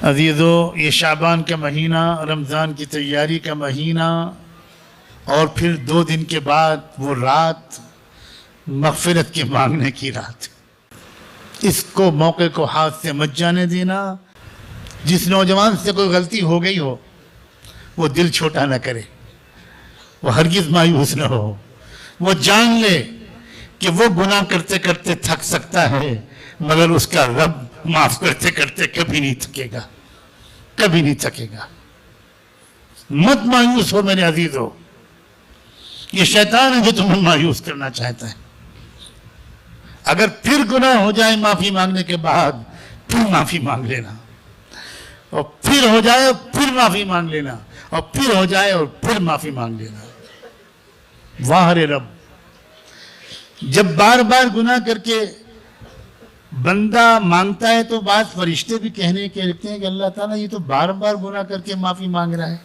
عزیزو، یہ شعبان کا مہینہ، رمضان کی تیاری کا مہینہ، اور پھر 2 دن کے بعد وہ رات مغفرت کے مانگنے کی رات۔ اس کو موقع کو ہاتھ سے مت جانے دینا۔ جس نوجوان سے کوئی غلطی ہو گئی ہو وہ دل چھوٹا نہ کرے، وہ ہرگز مایوس نہ ہو، وہ جان لے کہ وہ گناہ کرتے کرتے تھک سکتا ہے، مگر اس کا رب معاف کرتے کرتے کبھی نہیں تھکے گا، کبھی نہیں تھکے گا۔ مت مایوس ہو میرے عزیزو، یہ شیطان ہے جو تمہیں مایوس کرنا چاہتا ہے۔ اگر پھر گناہ ہو جائے معافی مانگنے کے بعد، پھر معافی مانگ لینا، اور پھر ہو جائے اور پھر معافی مانگ لینا، اور پھر ہو جائے اور پھر معافی مانگ لینا۔ واہ رے رب، جب بار بار گناہ کر کے بندہ مانگتا ہے تو بعض فرشتے بھی کہنے کے لگتے ہیں کہ اللہ تعالیٰ یہ تو بار بار گناہ کر کے معافی مانگ رہا ہے۔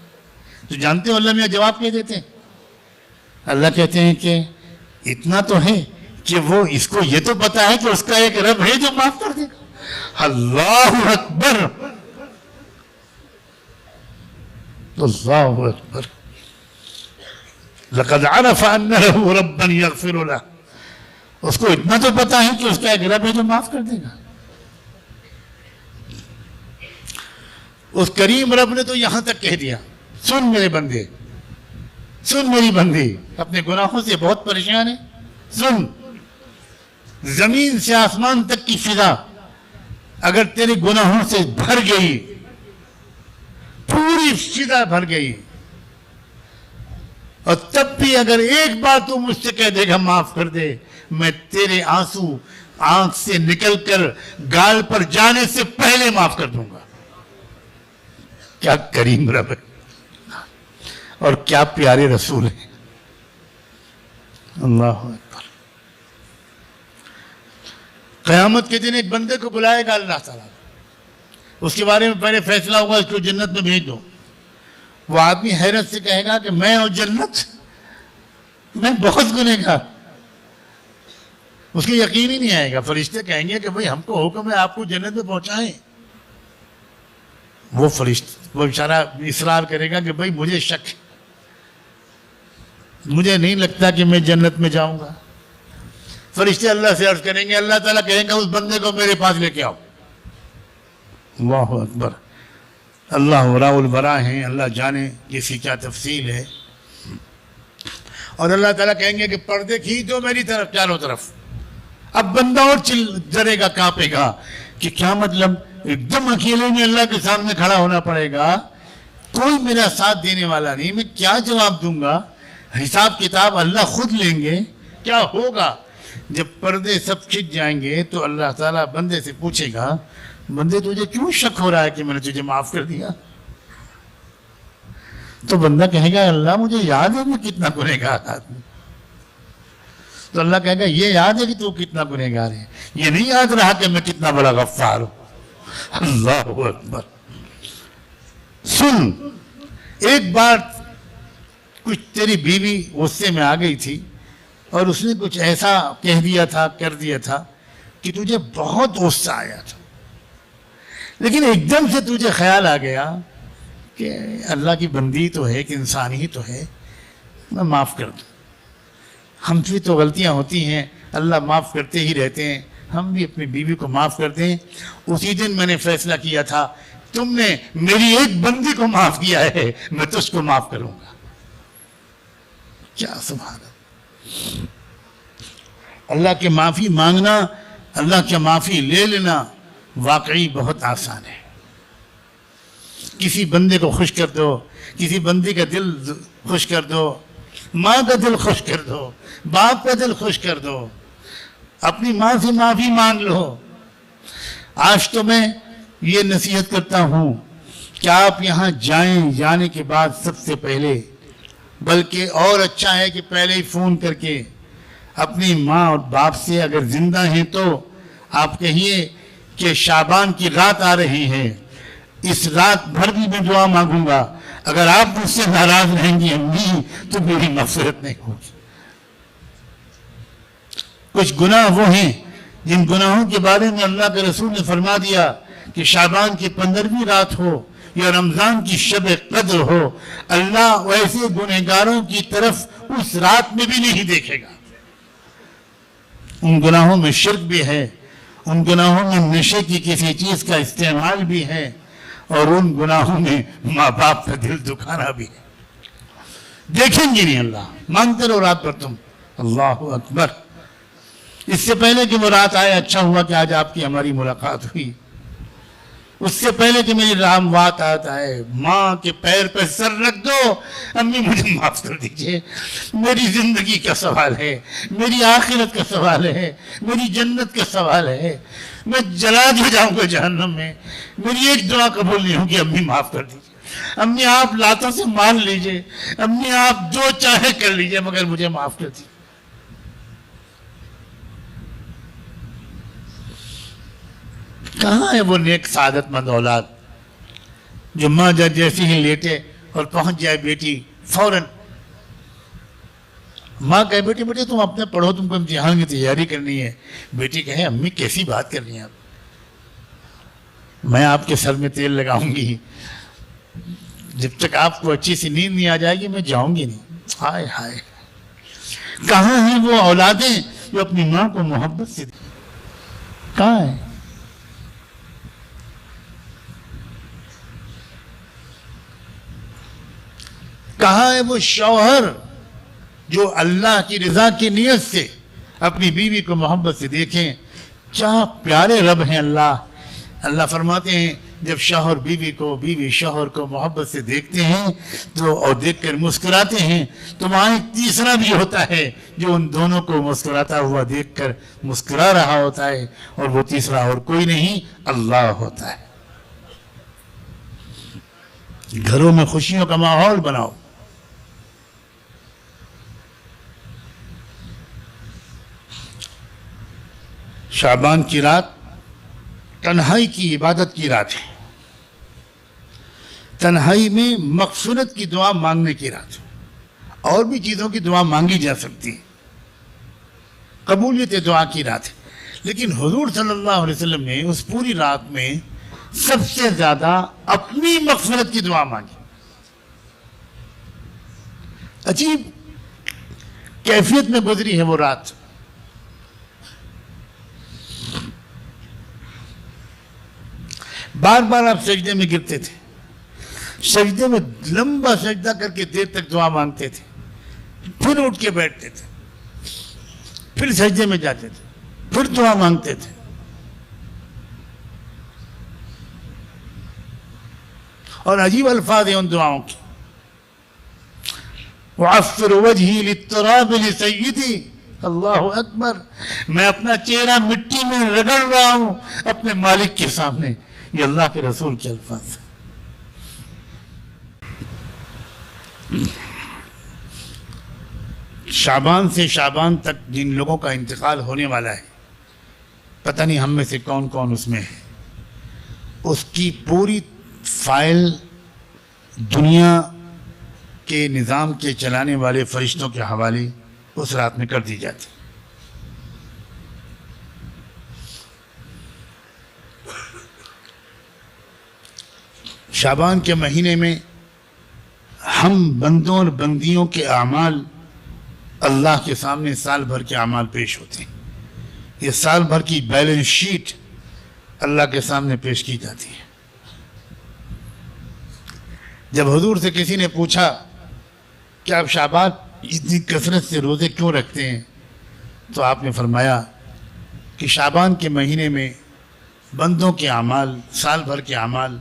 تو جانتے ہو اللہ میاں جواب کہہ دیتے ہیں؟ اللہ کہتے ہیں کہ اتنا تو ہے کہ وہ اس کو یہ تو پتا ہے کہ اس کا ایک رب ہے جو معاف کر دے گا۔ اللہ اکبر، اللہ اکبر، لقد عرف ان له ربا یغفر له، اس کو اتنا تو پتا ہے کہ اس کا ایک رب ہے جو معاف کر دے گا۔ اس کریم رب نے تو یہاں تک کہہ دیا، سن میرے بندے، سن میری بندی، اپنے گناہوں سے بہت پریشان ہے، سن، زمین سے آسمان تک کی فضا اگر تیرے گناہوں سے بھر گئی، پوری فضا بھر گئی، اور تب بھی اگر ایک بار تو مجھ سے کہہ دے گا معاف کر دے، میں تیرے آنسو آنکھ سے نکل کر گال پر جانے سے پہلے معاف کر دوں گا۔ کیا کریم رب ہے اور کیا پیارے رسول ہیں۔ اللہ اکبر۔ قیامت کے دن ایک بندے کو بلائے گا اللہ تعالیٰ، اس کے بارے میں پہلے فیصلہ ہوگا اس کو جنت میں بھیج دو۔ وہ آدمی حیرت سے کہے گا کہ میں اور جنت، میں بہت گنہگار، اس کو یقین ہی نہیں آئے گا۔ فرشتے کہیں گے کہ بھئی ہم کو حکم ہے آپ کو جنت میں پہنچائیں۔ وہ بیچارہ اصرار کرے گا کہ بھئی مجھے شک ہے، مجھے نہیں لگتا کہ میں جنت میں جاؤں گا۔ فرشتے اللہ سے عرض کریں گے، اللہ تعالیٰ کہیں گا اس بندے کو میرے پاس لے کے آؤ۔ اللہ اکبر۔ اللہ وراء البراء ہیں، اللہ جانے کسی کیا تفصیل ہے۔ اور اللہ تعالیٰ کہیں گے کہ پردے کھینچ دو میری طرف، چاروں طرف۔ اب بندہ اور ڈرے گا، کانپے گا کہ کیا مطلب، ایک دم اکیلے میں اللہ کے سامنے کھڑا ہونا پڑے گا، کوئی میرا ساتھ دینے والا نہیں، میں کیا جواب دوں گا، حساب کتاب اللہ خود لیں گے، کیا ہوگا؟ جب پردے سب کھنچ جائیں گے تو اللہ تعالیٰ بندے سے پوچھے گا، بندے تجھے کیوں شک ہو رہا ہے کہ میں نے تجھے معاف کر دیا؟ تو بندہ کہے گا اللہ مجھے یاد ہے میں کتنا گنہگار آدمی۔ تو اللہ کہے گا یہ یاد ہے کہ تو کتنا گنہگار ہے، یہ نہیں یاد رہا کہ میں کتنا بڑا غفار ہوں۔ اللہ اکبر۔ سن، ایک بار کچھ تیری بیوی غصے میں آ گئی تھی اور اس نے کچھ ایسا کہہ دیا تھا، کر دیا تھا کہ تجھے بہت غصہ آیا تھا، لیکن ایک دم سے تجھے خیال آ گیا کہ اللہ کی بندی تو ہے، کہ انسان ہی تو ہے، میں معاف کر دوں۔ ہم سے تو غلطیاں ہوتی ہیں، اللہ معاف کرتے ہی رہتے ہیں، ہم بھی اپنی بیوی کو معاف کر دیں۔ اسی دن میں نے فیصلہ کیا تھا تم نے میری ایک بندی کو معاف کیا ہے، میں تجھ کو معاف کروں گا۔ کیا سبحان اللہ۔ اللہ کے معافی مانگنا، اللہ کے معافی لے لینا واقعی بہت آسان ہے۔ کسی بندے کو خوش کر دو، کسی بندی کا دل خوش کر دو، ماں کا دل خوش کر دو، باپ کا دل خوش کر دو، اپنی ماں سے معافی مانگ لو۔ آج تو میں یہ نصیحت کرتا ہوں کہ آپ یہاں جائیں، جانے کے بعد سب سے پہلے، بلکہ اور اچھا ہے کہ پہلے ہی فون کر کے اپنی ماں اور باپ سے، اگر زندہ ہیں تو آپ کہیے کہ شعبان کی رات آ رہی ہے، اس رات بھر بھی میں دعا مانگوں گا، اگر آپ مجھ سے ناراض رہیں گی امی تو میری مغفرت نہیں ہوگی۔ کچھ گناہ وہ ہیں جن گناہوں کے بارے میں اللہ کے رسول نے فرما دیا کہ شعبان کی 15ویں رات ہو یا رمضان کی شب قدر ہو، اللہ ویسے گنہگاروں کی طرف اس رات میں بھی نہیں دیکھے گا۔ ان گناہوں میں شرک بھی ہے، ان گناہوں میں نشے کی کسی چیز کا استعمال بھی ہے، اور ان گناہوں میں ماں باپ کا دل دکھانا بھی ہے۔ دیکھیں گے نہیں اللہ، مانگتے رہو رات پر تم اللہ اکبر۔ اس سے پہلے کہ وہ رات آئے، اچھا ہوا کہ آج آپ کی ہماری ملاقات ہوئی۔ اس سے پہلے کہ میری رام بات آتا ہے، ماں کے پیر پہ سر رکھ دو، امی مجھے معاف کر دیجئے، میری زندگی کا سوال ہے، میری آخرت کا سوال ہے، میری جنت کا سوال ہے، میں جلا دیا جاؤں گا جہنم میں، میری ایک دعا قبول نہیں ہوگی، امی معاف کر دیجئے، امی آپ لاتوں سے مان لیجئے، امی آپ جو چاہے کر لیجئے مگر مجھے معاف کر دیجئے۔ کہاں ہے وہ نیک سعادت مند اولاد جو ماں جب جیسے ہی لیٹے اور پہنچ جائے بیٹی فوراً ماں کہے بیٹی بیٹی تم اپنے پڑھو، تم کو امتحان کی تیاری کرنی ہے، بیٹی کہے امی کیسی بات کر رہی ہیں آپ، میں آپ کے سر میں تیل لگاؤں گی، جب تک آپ کو اچھی سی نیند نہیں آ جائے گی میں جاؤں گی نہیں۔ ہائے ہائے، کہاں ہیں وہ اولادیں جو اپنی ماں کو محبت سے کہاں ہیں؟ کہاں ہے وہ شوہر جو اللہ کی رضا کی نیت سے اپنی بیوی کو محبت سے دیکھیں؟ کیا پیارے رب ہیں اللہ۔ اللہ فرماتے ہیں جب شوہر بیوی کو، بیوی شوہر کو محبت سے دیکھتے ہیں تو اور دیکھ کر مسکراتے ہیں تو وہاں ایک تیسرا بھی ہوتا ہے جو ان دونوں کو مسکراتا ہوا دیکھ کر مسکرا رہا ہوتا ہے، اور وہ تیسرا اور کوئی نہیں اللہ ہوتا ہے۔ گھروں میں خوشیوں کا ماحول بناؤ۔ شعبان کی رات تنہائی کی عبادت کی رات ہے، تنہائی میں مغفرت کی دعا مانگنے کی رات ہے، اور بھی چیزوں کی دعا مانگی جا سکتی ہے، قبولیت دعا کی رات ہے، لیکن حضور صلی اللہ علیہ وسلم نے اس پوری رات میں سب سے زیادہ اپنی مغفرت کی دعا مانگی۔ عجیب کیفیت میں گزری ہے وہ رات۔ بار بار آپ سجدے میں گرتے تھے، سجدے میں لمبا سجدہ کر کے دیر تک دعا مانگتے تھے، پھر اٹھ کے بیٹھتے تھے، پھر سجدے میں جاتے تھے، پھر دعا مانگتے تھے۔ اور عجیب الفاظ ہیں ان دعاؤں کی، وَعَفِّرُ وَجْهِي لِلتُّرَابِ لِسَيِّدِي، اللہ اکبر، میں اپنا چہرہ مٹی میں رگڑ رہا ہوں اپنے مالک کے سامنے۔ یہ اللہ کے رسول کے الفاظ ہیں۔ شعبان سے شعبان تک جن لوگوں کا انتقال ہونے والا ہے، پتہ نہیں ہم میں سے کون کون اس میں ہے، اس کی پوری فائل دنیا کے نظام کے چلانے والے فرشتوں کے حوالے اس رات میں کر دی جاتی۔ شعبان کے مہینے میں ہم بندوں اور بندیوں کے اعمال اللہ کے سامنے سال بھر کے اعمال پیش ہوتے ہیں۔ یہ سال بھر کی بیلنس شیٹ اللہ کے سامنے پیش کی جاتی ہے۔ جب حضور سے کسی نے پوچھا کہ آپ شعبان اتنی کثرت سے روزے کیوں رکھتے ہیں، تو آپ نے فرمایا کہ شعبان کے مہینے میں بندوں کے اعمال، سال بھر کے اعمال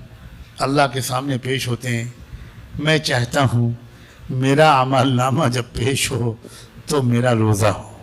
اللہ کے سامنے پیش ہوتے ہیں۔ میں چاہتا ہوں میرا اعمال نامہ جب پیش ہو تو میرا روزہ ہو۔